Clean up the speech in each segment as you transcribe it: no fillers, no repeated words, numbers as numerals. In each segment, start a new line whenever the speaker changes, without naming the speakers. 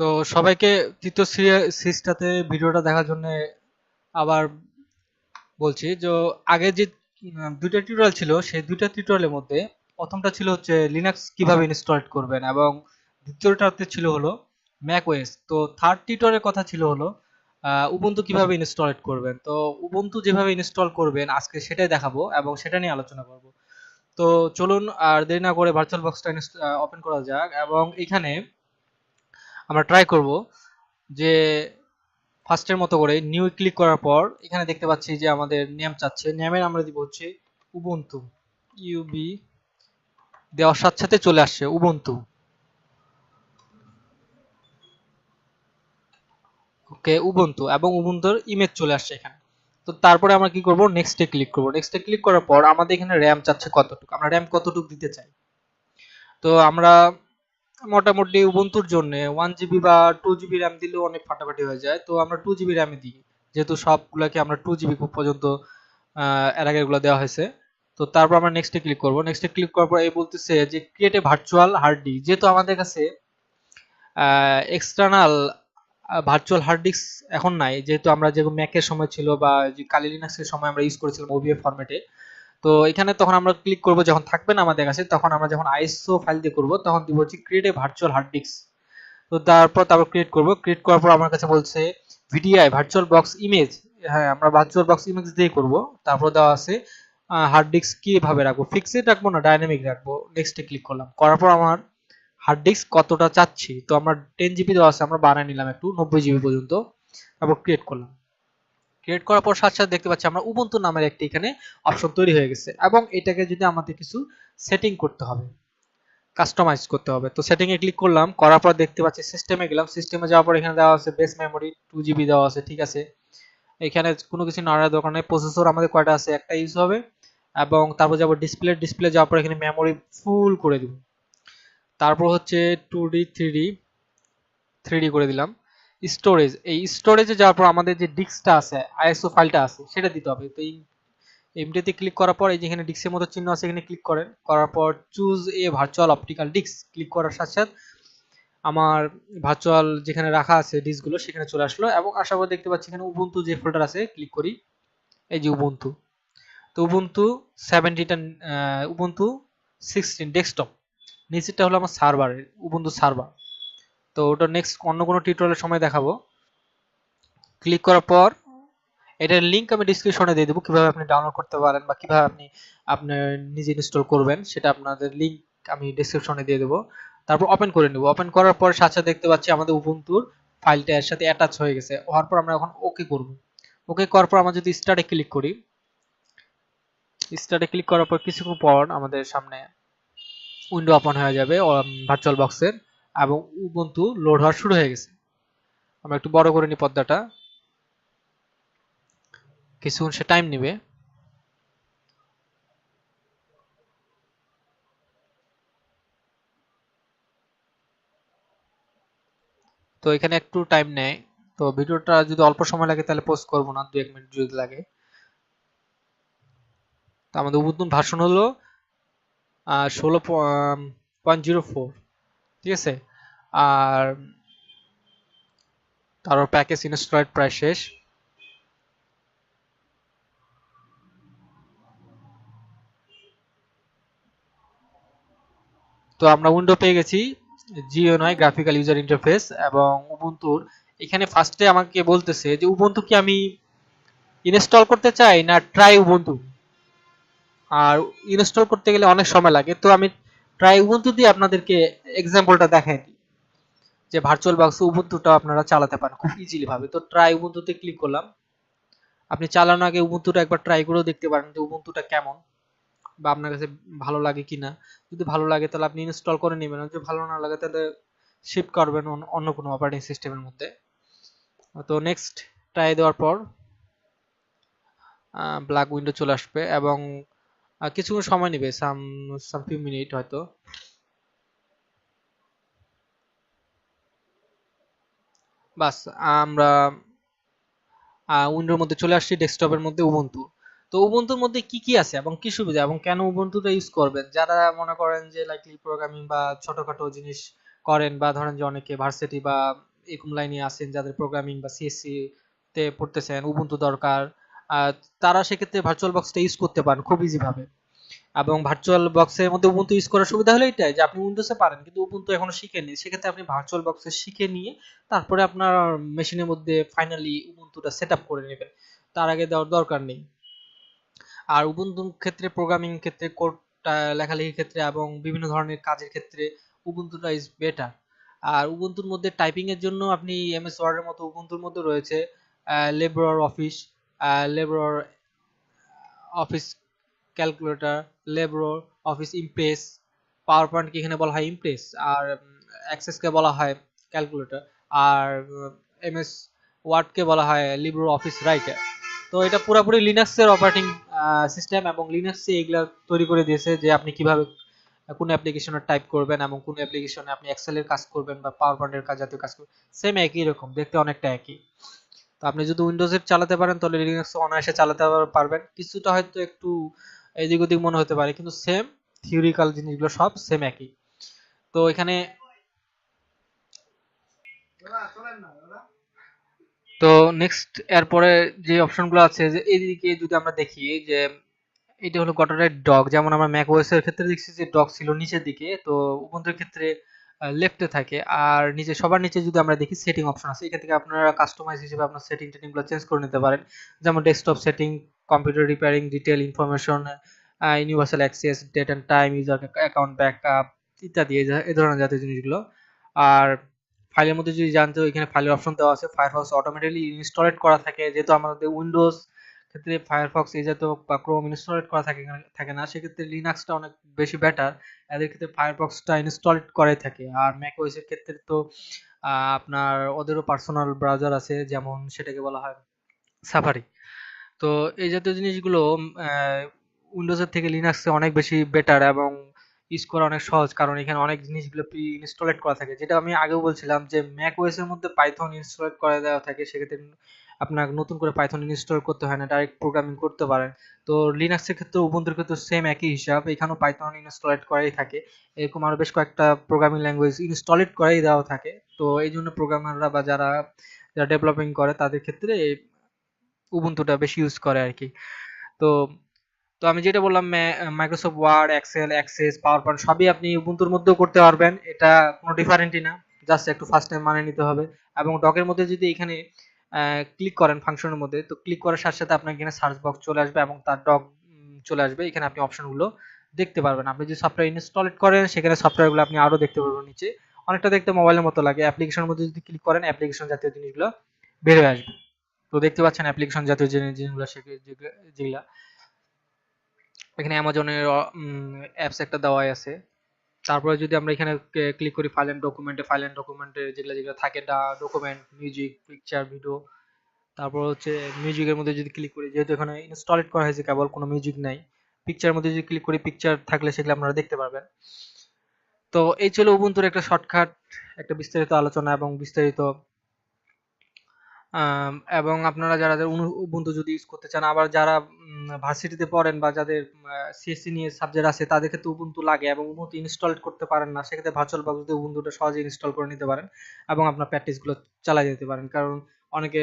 তো সবাইকে তৃতীয় সিরিজটাতে ভিডিওটা দেখার জন্য আবার বলছি যে আগে যে দুইটা টিউটোরিয়াল ছিল সেই দুইটা টিউটোরিয়ালের মধ্যে প্রথমটা ছিল হচ্ছে লিনাক্স কিভাবে ইনস্টল করবেন এবং দ্বিতীয়টাতে ছিল হলো ম্যাক ওএস। তো থার্ড টিউটোরিয়ালের কথা ছিল হলো উবুন্টু কিভাবে ইনস্টল করবেন। তো উবুন্টু যেভাবে ইনস্টল করবেন আজকে সেটাই দেখাবো এবং সেটা নিয়ে আলোচনা করব। তো চলুন আর দেরি না করে ভার্চুয়াল বক্সটা ওপেন করা যাক এবং এখানে আমরা ট্রাই করব যে ফার্স্টের মতো করে নিউ ক্লিক করার পর এখানে দেখতে পাচ্ছি যে আমাদের নেম চাচ্ছে, নেমের আমরা দিব হচ্ছে উবুন্টু, ইউবি দেওয়ার সাথে সাথে চলে আসছে উবুন্টু। ওকে, উবুন্টু এবং উবুন্তুর ইমেজ চলে আসছে এখানে। তো তারপরে আমরা কি করব, নেক্সটে ক্লিক করব। নেক্সটে ক্লিক করার পর আমাদের এখানে র্যাম চাচ্ছে কতটুকু, আমরা র্যাম কতটুকু দিতে চাই। তো আমরা মোটামুটি উবুন্তুর জন্য 1 জিবি বা 2 জিবি র্যাম দিলেও অনেক ফাটাফাটি হয়ে যায়। তো আমরা 2 জিবি র্যামে দিই, যেহেতু সবগুলোকে আমরা 2 জিবি পর্যন্ত এর আগে এগুলো দেওয়া হয়েছে। তো তারপর আমরা নেক্সটে ক্লিক করব। নেক্সটে ক্লিক করার পর এই বলতেছে যে create a virtual hard disk. যেহেতু আমাদের কাছে এক্সটার্নাল ভার্চুয়াল হার্ড ডিস্ক এখন নাই, যেহেতু আমরা যেরকম ম্যাকের সময় ছিল বা যে কালি লিনাক্সের সময় আমরা ইউজ করেছিলাম ওবিএফ ফরম্যাটে। তো এখানে তখন আমরা ক্লিক করব যখন থাকবে না আমাদের কাছে, তখন আমরা যখন আইএসও ফাইল দিয়ে করব তখন দিব হচ্ছে create a virtual hard disk. তো তারপর ক্রিয়েট করব। ক্রিয়েট করার পর আমার কাছে বলছে ভিডিআই ভার্চুয়াল বক্স ইমেজ। হ্যাঁ, আমরা ভার্চুয়াল বক্স ইমেজ দিয়ে করব। তারপর দেওয়া আছে হার্ড ডিস্ক কিভাবে রাখবো, ফিক্সড রাখবো না ডাইনামিক রাখবো। নেক্সটে ক্লিক করলাম। করার পর আমার হার্ড ডিস্ক কতটা চাচ্ছি, তো আমরা 10 জিবি দেওয়া আছে, আমরা বাড়ায় নিলাম একটু 90 জিবি পর্যন্ত। তারপর ক্রিয়েট করলাম। ক্রিয়েট করার পর সাথে সাথে দেখতে পাচ্ছি আমরা উবুন্টু নামের একটি এখানে অপশন তৈরি হয়ে গেছে এবং এটাকে যদি আমাদের কিছু সেটিং করতে হবে, কাস্টমাইজ করতে হবে। তো সেটিং এ ক্লিক করলাম। করার পর দেখতে পাচ্ছি সিস্টেমে গেলাম। সিস্টেমে যাওয়ার পর এখানে দেওয়া আছে বেস মেমোরি 2 জিবি দেওয়া আছে, ঠিক আছে। এখানে কোনো কিছু নাড়ার দরকার নেই। প্রসেসর আমাদের কয়টা আছে, একটা ইউজ হবে। এবং তারপর যাবো ডিসপ্লে যাওয়ার পর এখানে মেমোরি ফুল করে দিব। তারপর হচ্ছে 2D 3D করে দিলাম। স্টোরেজ, এই স্টোরেজে যাওয়ার পর আমাদের যে ডিস্কটা আছে, আইএসও ফাইলটা আছে, সেটা দিতে হবে। তো এমডিতে ক্লিক করার পর এই যেখানে ডিস্কের মতো চিহ্ন আছে এখানে ক্লিক করেন। করার পর choose a virtual optical disk click করার সাথে সাথে আমার ভার্চুয়াল যেখানে রাখা আছে ডিস্কগুলো সেখানে চলে আসলো এবং আসার পর দেখতে পাচ্ছি এখানে উবুন্টু যে ফোল্ডার আছে, ক্লিক করি। এই যে উবুন্টু। তো উবুন্টু 70টা, উবুন্টু 16 ডেস্কটপ, নিচেরটা হলো আমার সার্ভারের উবুন্টু সার্ভার। তো ওটা নেক্সট অন্য কোনো টিউটোরিয়ালের সময় দেখাবো। ক্লিক করার পর এটার লিংক আমি ডিসক্রিপশনে দিয়ে দেবো, কিভাবে আপনি ডাউনলোড করতে পারেন বা কিভাবে আপনি আপনার নিজে ইনস্টল করবেন সেটা আপনাদের লিংক আমি ডেসক্রিপশনে দিয়ে দেবো। তারপর ওপেন করে নেব। ওপেন করার পর সাথে সাথে দেখতে পাচ্ছি আমাদের উবুন্টুর ফাইলটা এর সাথে অ্যাটাচ হয়ে গেছে। হওয়ার পর আমরা এখন ওকে করব। ওকে করার পর আমরা যদি স্টার্টে ক্লিক করি, স্টার্টে ক্লিক করার পর কিছুক্ষণ পর আমাদের সামনে উইন্ডো ওপেন হয়ে যাবে ভার্চুয়াল বক্সের এবং উবুন্টু লোড হওয়া শুরু হয়ে গেছে। আমরা একটু বড় করে নিই পর্দাটা, কিছুক্ষণ সে টাইম নেবে। তো এখানে একটু টাইম নেয়। তো ভিডিওটা যদি অল্প সময় লাগে তাহলে পোস্ট করব না, 2-1 মিনিট যদি লাগে। তো আমাদের উবুন্টু ভার্সন হলো 16.04, ঠিক আছে। আর তারপর প্যাকেজ ইনস্টল প্রায় শেষ। তো আমরা উইন্ডো পেয়ে গেছি, জিইউআই গ্রাফিক্যাল ইউজার ইন্টারফেস এবং উবুন্টুর এখানে ফার্স্টে আমাকে বলতেছে যে উবুন্টু কি আমি ইনস্টল করতে চাই না ট্রাই উবুন্টু। আর ইনস্টল করতে গেলে অনেক সময় লাগে, তো আমি ট্রাই উবুন্টু দিয়ে আপনাদেরকে এক্সাম্পলটা দেখাই দিই যে ভার্চুয়াল বক্স উবুন্টুটা আপনারা চালাতে পারেন খুব ইজিলি ভাবে। তো ট্রাই উবুন্টুতে ক্লিক করলাম। আপনি চালানোর আগে উবুন্টুটা একবার ট্রাই করেও দেখতে পারেন যে উবুন্টুটা কেমন বা আপনার কাছে ভালো লাগে কিনা। যদি ভালো লাগে তাহলে আপনি ইনস্টল করে নেবেন, যদি ভালো না লাগে তাহলে শিফট করবেন অন্য কোনো অপারেটিং সিস্টেমের মধ্যে। তো নেক্সট ট্রাই দেওয়ার পর ব্ল্যাক উইন্ডো চলে আসবে এবং কিছুক্ষণ সময় নেবে, সাম ফিউ মিনিট হয়তো। বাস, আমরা উইন্ডোর মধ্যে চলে আসছি, ডেস্কটপের মধ্যে উবুন্টু। তো উবুন্টুর মধ্যে কি কি আছে এবং কি সুবিধা এবং কেন উবুন্টুটা ইউজ করবেন, যারা মনে করেন যে লাইকলি প্রোগ্রামিং বা ছোটখাটো জিনিস করেন বা ধরেন যে অনেকে ভার্সিটি বা এরকম লাইনে আছেন যাদের প্রোগ্রামিং বা সিএসসি তে পড়তেছেন, উবুন্টু দরকার, তারা সেক্ষেত্রে ভার্চুয়াল বক্সটা ইউজ করতে পারেন খুব ইজি ভাবে। এবং ভার্চুয়াল বক্সের মধ্যে উবুন্টু ইউজ করার সুবিধা হলো এটাই যে আপনি উইন্ডোজে পারেন কিন্তু উবুন্টু এখনো শিখেননি, সেক্ষেত্রে আপনি ভার্চুয়াল বক্সে শিখে নিয়ে তারপরে আপনার মেশিনের মধ্যে ফাইনালি উবুন্টুটা সেট আপ করে নেবেন, তার আগে দেওয়ার দরকার নেই। আর উবুন্টুর ক্ষেত্রে প্রোগ্রামিং ক্ষেত্রে কোড লেখালেখির ক্ষেত্রে এবং বিভিন্ন ধরনের কাজের ক্ষেত্রে উবুন্টুটা ইজ বেটার। আর উবুন্টুর মধ্যে টাইপিং এর জন্য আপনি এমএস ওয়ার্ডের মতো উবুন্টুর মধ্যে রয়েছে LibreOffice, LibreOffice calculator, LibreOffice impress, power পয়েন্টকে এখানে বলা হয় ইমপ্রেস, আর অ্যাক্সেসকে বলা হয় ক্যালকুলেটর, আর এমএস ওয়ার্ডকে বলা হয় লিব্রো অফিস রাইটার। তো এটা পুরোপুরি লিনাক্সের অপারেটিং সিস্টেম এবং লিনাক্সে এগুলা তৈরি করে দিয়েছে যে আপনি কিভাবে কোন অ্যাপ্লিকেশনে টাইপ করবেন এবং কোন অ্যাপ্লিকেশনে আপনি এক্সেলের কাজ করবেন বা পাওয়ার পয়েন্টের কাজ জাতীয় কাজ করবেন, সেম একই রকম দেখতে, অনেকটা একই। তো আপনি যদি উইন্ডোজের চালাতে পারেন তাহলে লিনাক্স অনায়াসে চালাতে পারবেন, কিছুটা হয়তো একটু এদিক ওদিক মনে হতে পারে কিন্তু সেম থিওরিক্যাল জিনিসগুলো সব সেম একই। তো এখানে তো নেক্সট এরপরে যে অপশনগুলো আছে যে এইদিকে যদি আমরা দেখি যে এটা হলো গটারের ডগ, যেমন আমরা ম্যাক ওএস এর ক্ষেত্রে দেখছি যে ডগ ছিল নিচের দিকে, তো উবুন্টুর ক্ষেত্রে লেফটে থাকে। আর নিচে সবার নিচে যদি আমরা দেখি সেটিং অপশন আছে, এখান থেকে আপনারা কাস্টমাইজ হিসেবে আপনার সেটিং টেটিংগুলো চেঞ্জ করে নিতে পারেন, যেমন desktop setting, computer repairing, detail information, universal access, date and time, user account backup ইত্যাদি এই ধরনের জাতীয় জিনিসগুলো। আর ফাইলের মধ্যে যদি জানতে হয় এখানে ফাইলের অপশন দেওয়া আছে, ফায়ারফক্স অটোমেটিক্যালি ইনস্টলেট করা থাকে, যেহেতু আমাদের উইন্ডোজ ক্ষেত্রে ফায়ারফক্স এই জাতীয় বা ক্রোম ইনস্টলেট করা থাকে না, সেক্ষেত্রে লিনাক্সটা অনেক বেশি বেটার, এদের ক্ষেত্রে ফায়ারফক্সটা ইনস্টল করে থাকে। আর ম্যাক ওএস এর ক্ষেত্রে তো আপনার ওদেরও পার্সোনাল ব্রাউজার আছে, যেমন সেটাকে বলা হয় সাফারি। তো এই জাতীয় জিনিসগুলো উইন্ডোজের থেকে লিনাক্সে অনেক বেশি বেটার এবং ইউজ করা অনেক সহজ, কারণ এখানে অনেক জিনিসগুলো প্রি ইনস্টলেট করা থাকে, যেটা আমি আগেও বলছিলাম যে ম্যাক ওএস এর মধ্যে পাইথন ইনস্টলেট করে দেওয়া থাকে, সেক্ষেত্রে আপনার নতুন করে পাইথন ইনস্টল করতে হয় না, ডাইরেক্ট প্রোগ্রামিং করতে পারেন। তো লিনাক্সের ক্ষেত্রে উবুন্টুর ক্ষেত্রে সেম একই হিসাব, এখানেও পাইথন ইনস্টলেট করাই থাকে, এরকম আরো বেশ কয়েকটা প্রোগ্রামিং ল্যাঙ্গুয়েজ ইনস্টলেট করাই দেওয়া থাকে। তো এই জন্য প্রোগ্রামাররা বা যারা যারা ডেভেলপিং করে তাদের ক্ষেত্রে উবুন্টুটা বেশি ইউজ করে আর কি। তো তো আমি যেটা বললাম Microsoft Word, Excel, Access, Power Point সবই আপনি উবুন্টুর মধ্যেও করতে পারবেন, এটা কোনো ডিফারেন্টই না, জাস্ট একটু ফার্স্ট টাইম মানে নিতে হবে। এবং ডকের মধ্যে যদি এখানে ক্লিক করেন ফাংশনের মধ্যে, তো ক্লিক করার সাথে সাথে আপনার এখানে সার্চ বক্স চলে আসবে এবং তার ডক চলে আসবে, এখানে আপনি অপশনগুলো দেখতে পারবেন। আপনি যদি সফটওয়্যার ইনস্টল করেন সেখানে সফটওয়্যারগুলো আপনি আরো দেখতে পারবেন নিচে, অনেকটা দেখতে মোবাইলের মতো লাগে। অ্যাপ্লিকেশনের মধ্যে যদি ক্লিক করেন অ্যাপ্লিকেশন জাতীয় জিনিসগুলো বের হয়ে আসবে। তো দেখতে পাচ্ছেন অ্যাপ্লিকেশন জাতীয় জিনিসগুলো যেগুলা এখানে অ্যামাজনের অ্যাপস একটা দেওয়াই আছে। তারপরে যদি আমরা এখানে ক্লিক করি ফাইল এন্ড ডকুমেন্টে যেগুলো যেগুলো থাকে ডকুমেন্ট, মিউজিক, পিকচার, ভিডিও, তারপর হচ্ছে মিউজিকের মধ্যে যদি ক্লিক করি, যেহেতু এখানে ইনস্টলেট করা হয়েছে কেবল কোনো মিউজিক নাই, পিকচারের মধ্যে যদি ক্লিক করি পিকচার থাকলে সেগুলো আপনারা দেখতে পারবেন। তো এই ছিল উবুন্টুর একটা শর্টকাট, একটা বিস্তারিত আলোচনা এবং বিস্তারিত এবং আপনারা যারা উবুন্টু যদি ইউজ করতে চান, আবার যারা ভার্সিটিতে পড়েন বা যাদের সিএসসি নিয়ে সাবজেক্ট আছে তাদের ক্ষেত্রে উবুন্টু লাগে এবং উবুন্টু ইনস্টল করতে পারেন না, সেক্ষেত্রে ভার্চুয়াল বক্স দিয়ে উবুন্টুটা সহজে ইনস্টল করে নিতে পারেন এবং আপনার প্র্যাকটিসগুলো চালিয়ে যেতে পারেন। কারণ অনেকে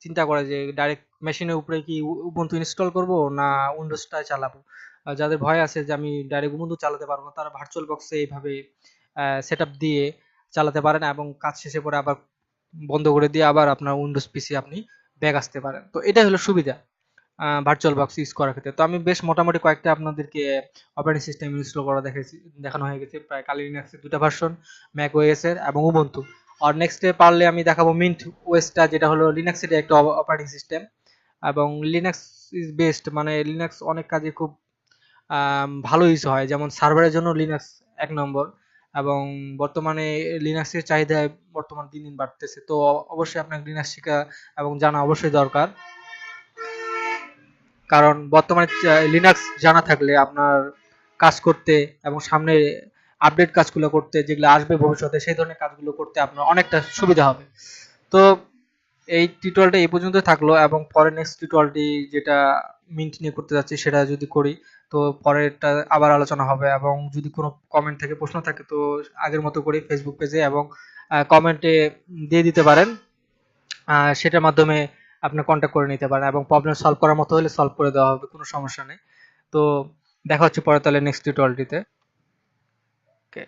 চিন্তা করে যে ডাইরেক্ট মেশিনের উপরে কি উবুন্টু ইনস্টল করব না উইন্ডোজটাই চালাবো। যাদের ভয় আছে যে আমি ডাইরেক্ট উবুন্টু চালাতে পারবো না, তারা ভার্চুয়াল বক্সে এইভাবে সেটআপ দিয়ে চালাতে পারেন এবং কাজ শেষে পরে আবার বন্ধ করে দিয়ে আবার আপনার উইন্ডোজ পিসি আপনি ব্যাক আসতে পারেন। তো এটাই হলো সুবিধা ভার্চুয়াল বক্স ইউজ করার ক্ষেত্রে। তো আমি বেশ মোটামুটি কয়েকটা আপনাদেরকে অপারেটিং সিস্টেম ইনস্টল করা দেখানো হয়ে গেছে, প্রায় কালি লিনাক্সের দুটা ভার্সন, ম্যাক ওএস এর এবং উবুন্টু। আর নেক্সটে পারলে আমি দেখাবো মিন্ট ওএসটা, যেটা হলো লিনাক্সের একটা অপারেটিং সিস্টেম এবং লিনাক্স ইজ বেস্ট, মানে লিনাক্স অনেক কাজে খুব ভালো ইউজ হয়, যেমন সার্ভারের জন্য লিনাক্স এক নম্বর এবং বর্তমানে লিনাক্সের চাহিদা বর্তমান দিন দিন বাড়তেছে। তো অবশ্যই আপনার লিনাক্স শেখা এবং জানা অবশ্যই দরকার, কারণ বর্তমানে লিনাক্স জানা থাকলে আপনার কাজ করতে এবং সামনে আপডেট কাজগুলো করতে, যেগুলো আসবে ভবিষ্যতে সেই ধরনের কাজগুলো করতে আপনার অনেকটা সুবিধা হবে। তো এই টিউটোরিয়ালটা এই পর্যন্ত থাকলো এবং পরে নেক্সট টিউটোরিয়ালটি যেটা মিন্ট নিয়ে করতে যাচ্ছি সেটা যদি করি তো পরেরটা আবার আলোচনা হবে, এবং যদি কোনো কমেন্ট থাকে, প্রশ্ন থাকে, তো আগের মতো করে ফেসবুক পেজে এবং কমেন্টে দিয়ে দিতে পারেন। সেটার মাধ্যমে আপনি কন্ট্যাক্ট করে নিতে পারেন, এবং প্রবলেম সলভ করার মতো হলে সলভ করে দেওয়া হবে, কোনো সমস্যা নেই। তো দেখা হচ্ছে পরে তাহলে নেক্সট টিউটোরিয়ালটিতে। ওকে।